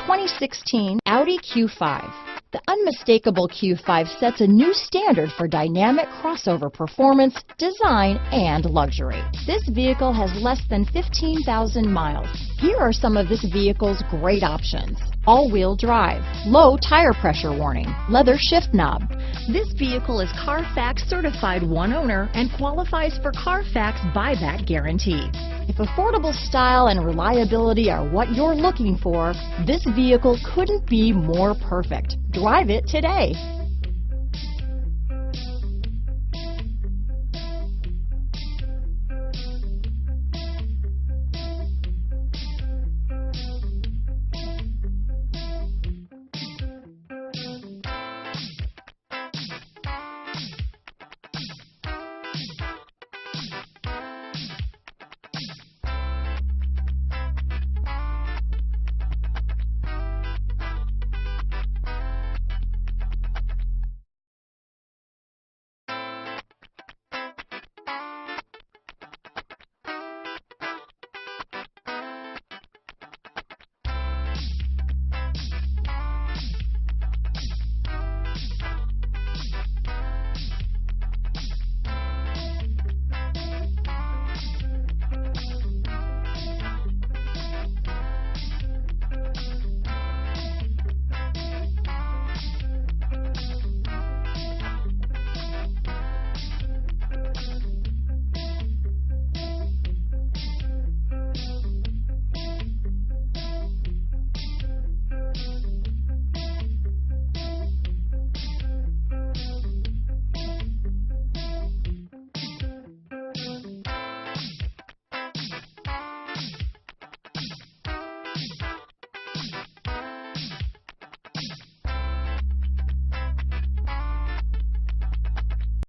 2016 Audi Q5. The unmistakable Q5 sets a new standard for dynamic crossover performance, design, and luxury. This vehicle has less than 15,000 miles. Here are some of this vehicle's great options: all-wheel drive, low tire pressure warning, leather shift knob. This vehicle is Carfax certified one owner and qualifies for Carfax buyback guarantee. If affordable style and reliability are what you're looking for, this vehicle couldn't be more perfect. Drive it today.